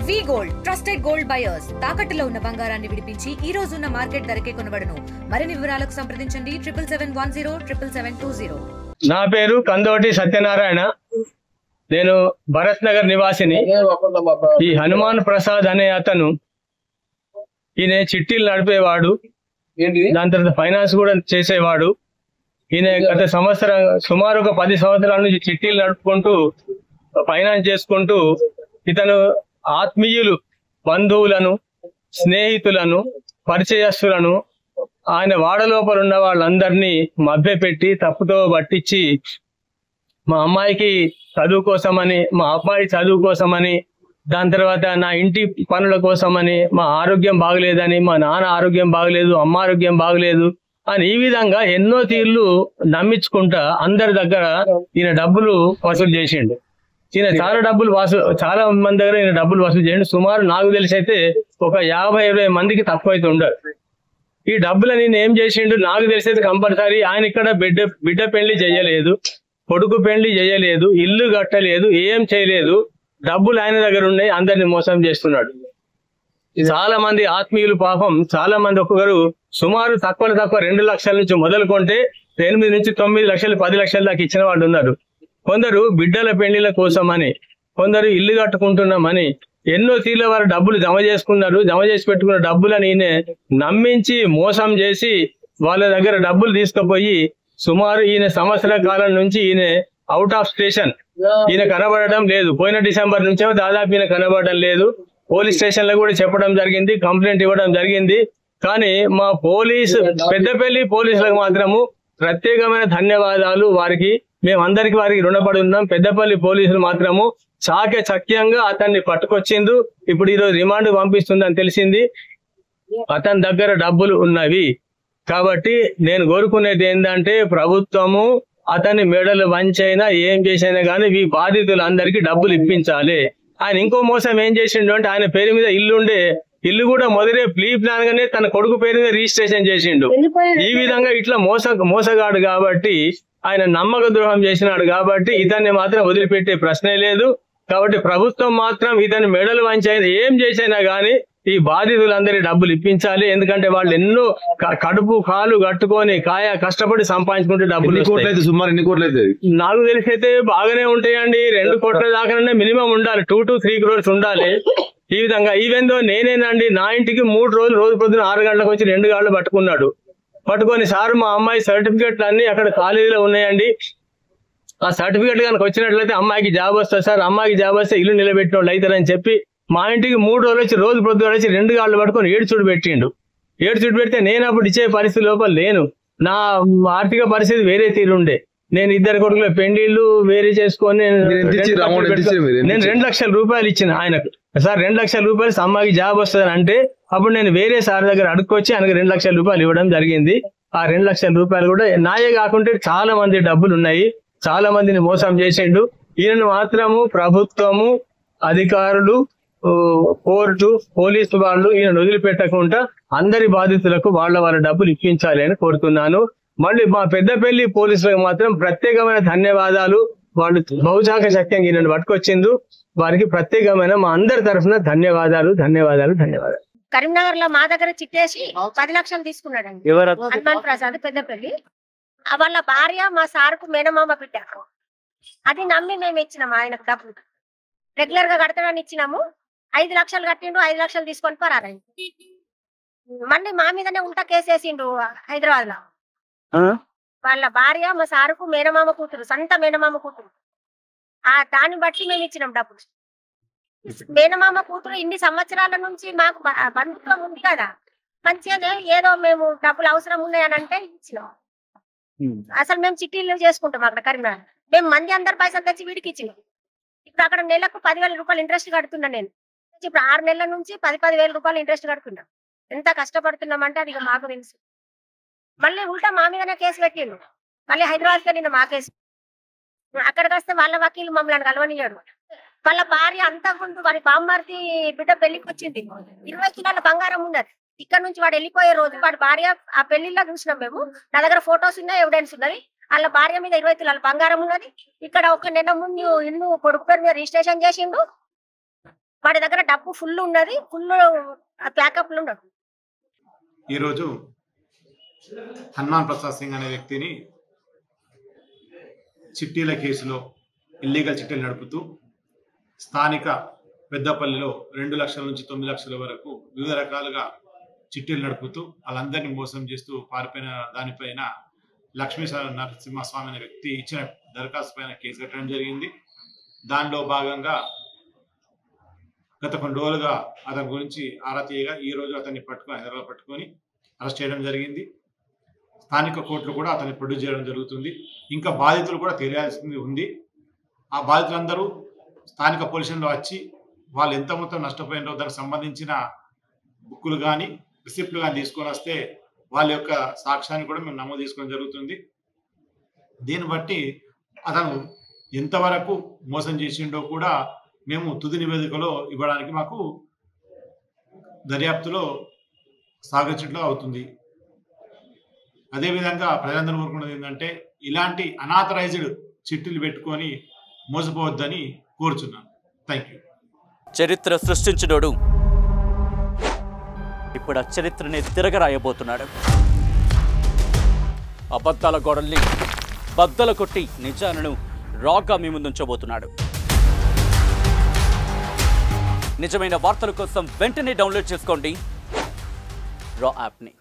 వి gold trusted gold buyers తాకట్టులో ఉన్న బంగారాన్ని విడిపించి ఈ రోజు ఉన్న మార్కెట్ ధరకే కొనబడును. మరిన్ని వివరాలకు సంప్రదించండి 77107720. నా పేరు కందోటి సత్యనారాయణ. నేను భరత్ నగర్ నివాసిని. ఈ హనుమాన్ ప్రసాద్ అనే అతను ఈయన చిట్టీలు నడిపేవాడు, దాని తర్వాత ఫైనాన్స్ కూడా చేసేవాడు. ఈయన గత సంవత్సరం సుమారు ఒక 10 సంవత్సరాల నుంచి చిట్టీలు నడుపుకుంటూ ఫైనాన్స్ చేసుకుంటూ ఇతను ఆత్మీయులు, బంధువులను, స్నేహితులను, పరిచయస్తులను, ఆయన వాడలోపల ఉన్న వాళ్ళందరినీ మభ్యపెట్టి తప్పుతో పట్టించి మా అమ్మాయికి చదువు కోసమని, మా అబ్బాయి చదువు కోసమని, దాని తర్వాత నా ఇంటి పనుల కోసమని, మా ఆరోగ్యం బాగలేదని, మా నాన్న ఆరోగ్యం బాగలేదు, అమ్మ ఆరోగ్యం బాగలేదు అని ఈ విధంగా ఎన్నో తీర్లు నమ్మించుకుంటా అందరి దగ్గర ఈయన డబ్బులు వసూలు చేసిండు. ఈయన చాలా మంది దగ్గర ఈయన డబ్బులు వసూలు చేయండి. సుమారు నాకు తెలిసి అయితే ఒక 50-20 మందికి తక్కువ అయితే ఉండరు. ఈ డబ్బులని నేను ఏం చేసిండు నాకు తెలిసి అయితే కంపల్సరీ ఆయన ఇక్కడ బిడ్డ పెళ్లి చేయలేదు, కొడుకు పెళ్లి చేయలేదు, ఇల్లు కట్టలేదు, ఏం చేయలేదు. డబ్బులు ఆయన దగ్గర ఉన్నాయి, అందరిని మోసం చేస్తున్నాడు. చాలా మంది ఆత్మీయులు పాపం చాలా మంది ఒక్కొక్కరు సుమారు తక్కువ 2 లక్షల నుంచి మొదలుకుంటే 8 నుంచి 9 లక్షలు 10 లక్షల దాకా ఇచ్చిన వాళ్ళు ఉన్నారు. కొందరు బిడ్డల పెళ్లిల కోసమని, కొందరు ఇల్లు కట్టుకుంటున్నామని ఎన్నో తీర్ల వారు డబ్బులు జమ చేసుకున్నారు. జమ చేసి పెట్టుకున్న డబ్బులని ఈయన నమ్మించి మోసం చేసి వాళ్ళ దగ్గర డబ్బులు తీసుకుపోయి సుమారు ఈయన సంవత్సర కాలం నుంచి ఈయన అవుట్ ఆఫ్ స్టేషన్, ఈయన కనబడడం లేదు. పోయిన డిసెంబర్ నుంచే దాదాపు ఈయన కనబడడం లేదు. పోలీస్ స్టేషన్ లో కూడా చెప్పడం జరిగింది, కంప్లైంట్ ఇవ్వడం జరిగింది. కానీ మా పెద్దపల్లి పోలీసులకు మాత్రము ప్రత్యేకమైన ధన్యవాదాలు. వారికి రుణపడి ఉన్నాం. పెద్దపల్లి పోలీసులు మాత్రము చాకచక్యంగా అతన్ని పట్టుకొచ్చిండ్రు. ఇప్పుడు ఈరోజు రిమాండ్ పంపిస్తుందని తెలిసింది. అతని దగ్గర డబ్బులు ఉన్నవి. కాబట్టి నేను కోరుకునేది ఏంటంటే ప్రభుత్వము అతని మెడలు వంచైనా ఏం చేసైనా కానీ ఈ బాధితులందరికీ డబ్బులు ఇప్పించాలి. ఆయన ఇంకో మోసం ఏం చేసిండు అంటే ఆయన పేరు మీద ఇల్లు కూడా మొదలే ప్రీ ప్లాన్ గానే తన కొడుకు పేరు మీద రిజిస్ట్రేషన్ చేసిండు. ఈ విధంగా ఇట్లా మోసగాడు కాబట్టి, ఆయన నమ్మక ద్రోహం చేసినాడు కాబట్టి ఇతన్ని మాత్రం వదిలిపెట్టే ప్రశ్నే లేదు. కాబట్టి ప్రభుత్వం మాత్రం ఇతని మెడలు వంచి ఏం చేసైనా గానీ ఈ బాధితులందరి డబ్బులు ఇప్పించాలి. ఎందుకంటే వాళ్ళు ఎన్నో కడుపు కాలు కట్టుకొని కష్టపడి సంపాదించుకుంటే డబ్బులు సుమారు ఎన్ని కోట్లు అయితే నాకు తెలిసి అయితే బాగానే ఉంటాయండి. 2 కోట్ల దాకా మినిమం ఉండాలి, 2 to 3 crores ఉండాలి. ఈ విధంగా ఈవెందో నేనేనండి నా ఇంటికి 3 రోజులు రోజు పొద్దున 6 గంటలకు వచ్చి 2 గాళ్ళు పట్టుకొని సార్ మా అమ్మాయి సర్టిఫికెట్లు అన్ని అక్కడ కాలేజీలో ఉన్నాయండి, ఆ సర్టిఫికెట్ కనుక వచ్చినట్లయితే అమ్మాయికి జాబ్ వస్తుంది సార్, అమ్మాయికి జాబ్ వస్తే ఇల్లు నిలబెట్టిన వాళ్ళు అవుతారని చెప్పి మా ఇంటికి 3 రోజులు వచ్చి రోజు పొద్దున వచ్చి 2 గాళ్ళు పట్టుకొని ఏడుచుడు పెట్టిండు. ఏడుచుడు పెడితే నేను అప్పుడు ఇచ్చే పరిస్థితి లోపల లేను. నా ఆర్థిక పరిస్థితి వేరే తీరుండే. నేను 2 కొడుకుల పెళ్లిళ్ళు వేరే చేసుకొని నేను 2 లక్షల రూపాయలు ఇచ్చిన ఆయనకు. సార్ 2 లక్షల రూపాయలు అమ్మాయికి జాబ్ వస్తుంది అంటే అప్పుడు నేను వేరే సార్ దగ్గర అడుక్కొచ్చి ఆయనకు 2 లక్షల రూపాయలు ఇవ్వడం జరిగింది. ఆ 2 లక్షల రూపాయలు కూడా నాయే కాకుంటే చాలా మంది డబ్బులు ఉన్నాయి, చాలా మందిని మోసం చేసిండు. ఈయనను మాత్రము ప్రభుత్వము, అధికారులు, కోర్టు, పోలీసు వాళ్ళు ఈయన వదిలిపెట్టకుండా అందరి బాధితులకు వాళ్ళ డబ్బులు ఇప్పించాలి అని కోరుతున్నాను. మళ్ళీ మా పెద్దపల్లి పోలీసులకు మాత్రం ప్రత్యేకమైన ధన్యవాదాలు. వాళ్ళు బహుశాఖ శక్యంగా ఈయనను పట్టుకొచ్చిండ్రు. వారికి ప్రత్యేకమైన మా అందరి తరఫున ధన్యవాదాలు. కరీంనగర్ లో మా దగ్గర చిట్టేసి 10 లక్షలు తీసుకున్నాడండి హనుమాన్ ప్రసాద్ పెద్దపల్లి. వాళ్ళ భార్య మా సార్కు మేనమామ బిడ్డ. అది నమ్మి మేము ఇచ్చినాము ఆయనకు డబ్బులు. రెగ్యులర్ గా కడతాడని ఇచ్చినాము. 5 లక్షలు కట్టిండు, 5 లక్షలు తీసుకొని పోరారండి. మళ్ళీ మా మీదనే ఉంటా కేసేసిండు హైదరాబాద్ లో. వాళ్ళ భార్య మా సారుకు మేనమామ కూతురు, సంత మేనమామ కూతురు. దాన్ని బట్టి మేము ఇచ్చినాం డబ్బులు. మేనమామ కూతురు ఇన్ని సంవత్సరాల నుంచి మాకు బంధుత్వం ఉంది కదా, మంచిగానే ఏదో మేము డబ్బులు అవసరం ఉన్నాయని అంటే ఇచ్చినాం. అసలు మేము చిట్టీలు చేసుకుంటాం అక్కడ కరీంనగర్. మేము మంది అందరు పైసలు తెచ్చి వీడికి ఇచ్చినాం. ఇప్పుడు అక్కడ నెలకు 10,000 రూపాయలు ఇంట్రెస్ట్ కడుతున్నా నేను. ఇప్పుడు 6 నెలల నుంచి 10,000 రూపాయలు ఇంట్రెస్ట్ కడుతున్నా. ఎంత కష్టపడుతున్నామంటే అది మాకు తెలుసు. మళ్ళీ ఉల్టా మా మీదనే కేసు పెట్టిండు. మళ్ళీ హైదరాబాద్కి వెళ్ళిన మా కేసు. అక్కడికి వస్తే వాళ్ళ వకీలు మమ్మల్ని కలవనియాడు. వాళ్ళ భార్య అంతకుంటూ వారి బామ్మర్ది బిడ్డ పెళ్లికి వచ్చింది. 20 కిలోల బంగారం ఉన్నది. ఇక్కడ నుంచి వాడు వెళ్ళిపోయే రోజు వాడి భార్య ఆ పెళ్లిలో చూసినాం మేము. నా దగ్గర ఫొటోస్ ఉన్నాయి, ఎవిడెన్స్ ఉన్నది. వాళ్ళ భార్య మీద 20 తులాల బంగారం ఉన్నది. ఇక్కడ 1 నెల ముందు ఇల్లు కొడుకు పేరు మీద రిజిస్ట్రేషన్ చేసిండు. వాడి దగ్గర డబ్బు ఫుల్ ఉన్నది, ఫుల్ ప్యాకప్ ఉండదు. ఈరోజు హనుమాన్ ప్రసాద్ సింగ్ అనే వ్యక్తిని చిట్టీల కేసులో ఇల్లీగల్ చిట్టీలు నడుపుతూ స్థానిక పెద్దపల్లిలో 2 లక్షల నుంచి 9 లక్షల వరకు వివిధ రకాలుగా చిట్టీలు నడుపుతూ వాళ్ళందరినీ మోసం చేస్తూ పారిపోయిన దానిపైన లక్ష్మీ నరసింహస్వామి అనే వ్యక్తి ఇచ్చిన దరఖాస్తు పైన కేసు కట్టడం జరిగింది. దానిలో భాగంగా గత కొన్ని రోజులుగా అతని గురించి ఆరా తీయగా ఈ రోజు అతన్ని హైదరాబాద్ పట్టుకొని అరెస్ట్ చేయడం జరిగింది. స్థానిక కోర్టులు కూడా అతన్ని ప్రొడ్యూస్ చేయడం జరుగుతుంది. ఇంకా బాధితులు కూడా తెలియాల్సింది ఉంది. ఆ బాధితులందరూ స్థానిక పోలీసుల్లో వచ్చి వాళ్ళు ఎంత మొత్తం నష్టపోయినో దానికి సంబంధించిన బుక్కులు కానీ రిసిప్ట్లు కానీ తీసుకొని వస్తే వాళ్ళ యొక్క సాక్ష్యాన్ని కూడా మేము నమోదు చేసుకోవడం జరుగుతుంది. దీన్ని బట్టి అతను ఎంతవరకు మోసం చేసిండో కూడా మేము తుది నివేదికలో ఇవ్వడానికి మాకు దర్యాప్తులో సాగించడం అవుతుంది. అదేవిధంగా ప్రజలందరూ కోరుకున్నది ఏంటంటే ఇలాంటి అనాథరైజ్డ్ చిట్టీలు పెట్టుకొని మోసపోవద్దని కోరుచున్నాను. Thank you. చరిత్ర సృష్టించినోడు ఇప్పుడు ఆ చరిత్రని తిరగరాయబోతున్నాడు. అబద్ధాల గోడల్ని బద్దలు కొట్టి నిజాలను రాగా మీ ముందుంచబోతున్నాడు. నిజమైన వార్తల కోసం వెంటనే డౌన్లోడ్ చేసుకోండి రా యాప్ని.